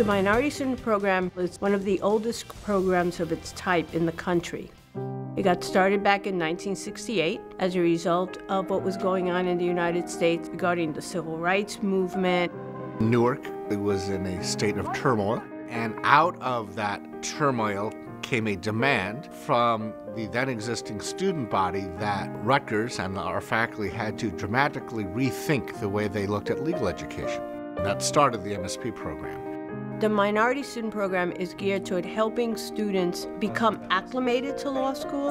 The Minority Student Program is one of the oldest programs of its type in the country. It got started back in 1968 as a result of what was going on in the United States regarding the civil rights movement. Newark was in a state of turmoil, and out of that turmoil came a demand from the then existing student body that Rutgers and our faculty had to dramatically rethink the way they looked at legal education. That started the MSP program. The Minority Student Program is geared toward helping students become acclimated to law school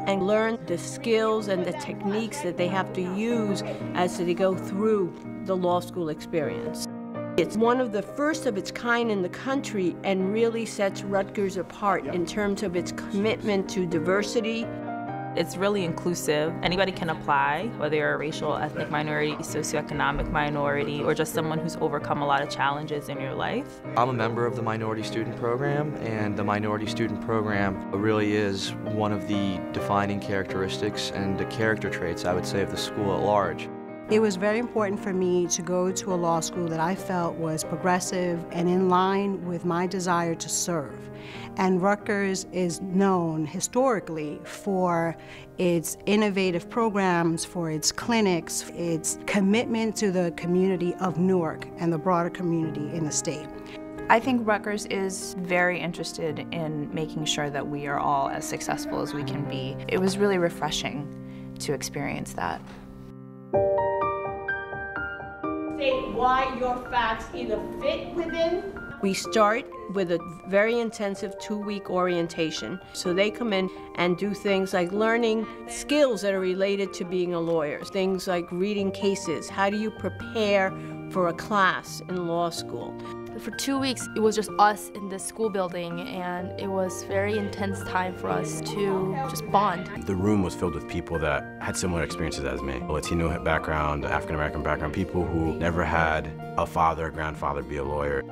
and learn the skills and the techniques that they have to use as they go through the law school experience. It's one of the first of its kind in the country and really sets Rutgers apart in terms of its commitment to diversity. It's really inclusive. Anybody can apply, whether you're a racial, ethnic minority, socioeconomic minority, or just someone who's overcome a lot of challenges in your life. I'm a member of the Minority Student Program, and the Minority Student Program really is one of the defining characteristics and the character traits, I would say, of the school at large. It was very important for me to go to a law school that I felt was progressive and in line with my desire to serve. And Rutgers is known historically for its innovative programs, for its clinics, its commitment to the community of Newark and the broader community in the state. I think Rutgers is very interested in making sure that we are all as successful as we can be. It was really refreshing to experience that. State why your facts either fit within. We start with a very intensive 2-week orientation. So they come in and do things like learning skills that are related to being a lawyer. Things like reading cases. How do you prepare for a class in law school? For 2 weeks, it was just us in this school building, and it was very intense time for us to just bond. The room was filled with people that had similar experiences as me. Latino background, African-American background, people who never had a father or grandfather be a lawyer.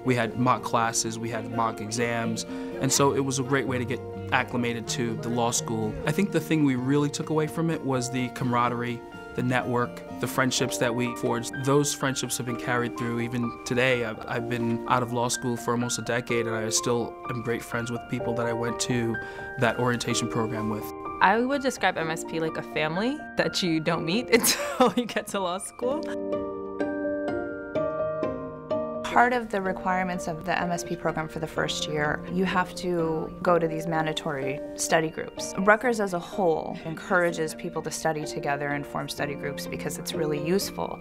We had mock classes, we had mock exams, and so it was a great way to get acclimated to the law school. I think the thing we really took away from it was the camaraderie, the network, the friendships that we forged. Those friendships have been carried through even today. I've been out of law school for almost a decade, and I still am great friends with people that I went to that orientation program with. I would describe MSP like a family that you don't meet until you get to law school. Part of the requirements of the MSP program for the first year, you have to go to these mandatory study groups. Rutgers as a whole encourages people to study together and form study groups because it's really useful.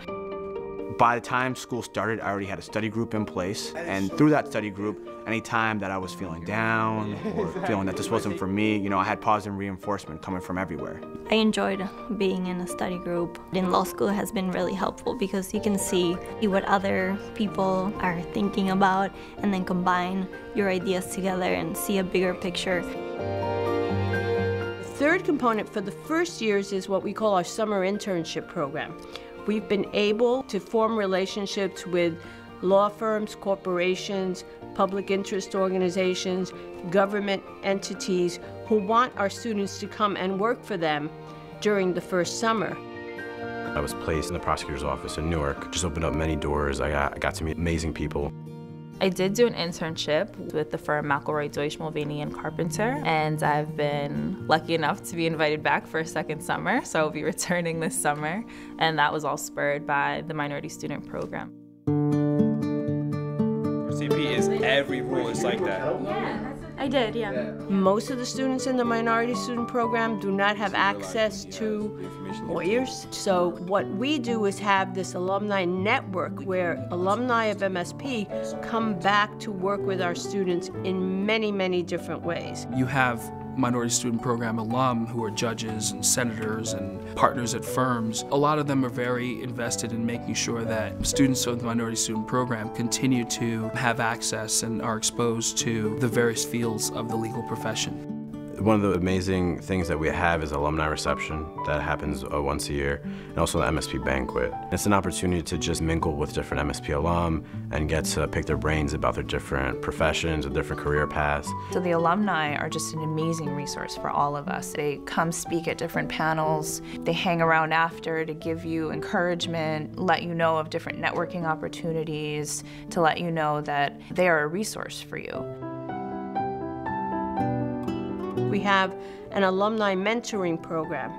By the time school started, I already had a study group in place, and through that study group, any time that I was feeling down or feeling that this wasn't for me, you know, I had positive reinforcement coming from everywhere. I enjoyed being in a study group. In law school has been really helpful because you can see what other people are thinking about and then combine your ideas together and see a bigger picture. The third component for the first years is what we call our summer internship program. We've been able to form relationships with law firms, corporations, public interest organizations, government entities who want our students to come and work for them during the first summer. I was placed in the prosecutor's office in Newark. Just opened up many doors. I got to meet amazing people. I did do an internship with the firm McElroy, Deutsch, Mulvaney & Carpenter, and I've been lucky enough to be invited back for a second summer, so I'll be returning this summer, and that was all spurred by the Minority Student Program. CP is every rule is like that. Yeah, I did, yeah. Most of the students in the Minority Student Program do not have access to lawyers. So what we do is have this alumni network where alumni of MSP come back to work with our students in many, many different ways. You have Minority Student Program alum who are judges and senators and partners at firms. A lot of them are very invested in making sure that students of the Minority Student Program continue to have access and are exposed to the various fields of the legal profession. One of the amazing things that we have is alumni reception that happens once a year, and also the MSP banquet. It's an opportunity to just mingle with different MSP alum and get to pick their brains about their different professions and different career paths. So the alumni are just an amazing resource for all of us. They come speak at different panels, they hang around after to give you encouragement, let you know of different networking opportunities, to let you know that they are a resource for you. We have an alumni mentoring program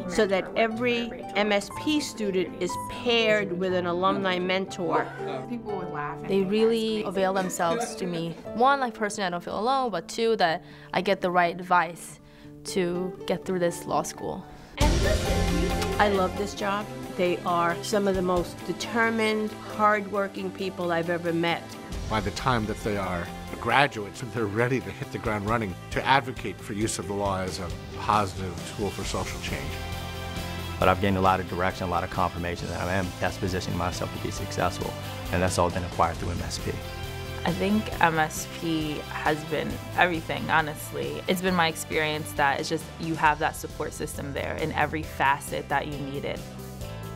so that every MSP student is paired with an alumni mentor. People would laugh. They really avail themselves to me. One, like personally I don't feel alone, but two, that I get the right advice to get through this law school. I love this job. They are some of the most determined, hardworking people I've ever met. By the time that they are graduates, they're ready to hit the ground running to advocate for use of the law as a positive tool for social change. But I've gained a lot of direction, a lot of confirmation that I am best positioning myself to be successful, and that's all been acquired through MSP. I think MSP has been everything, honestly. It's been my experience that it's just you have that support system there in every facet that you need it.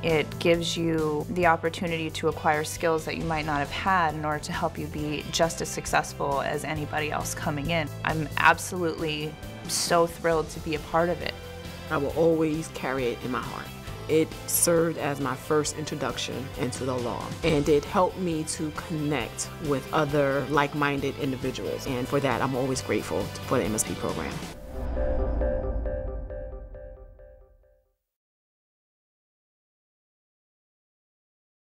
It gives you the opportunity to acquire skills that you might not have had in order to help you be just as successful as anybody else coming in. I'm absolutely so thrilled to be a part of it. I will always carry it in my heart. It served as my first introduction into the law, and it helped me to connect with other like-minded individuals, and for that I'm always grateful for the MSP program.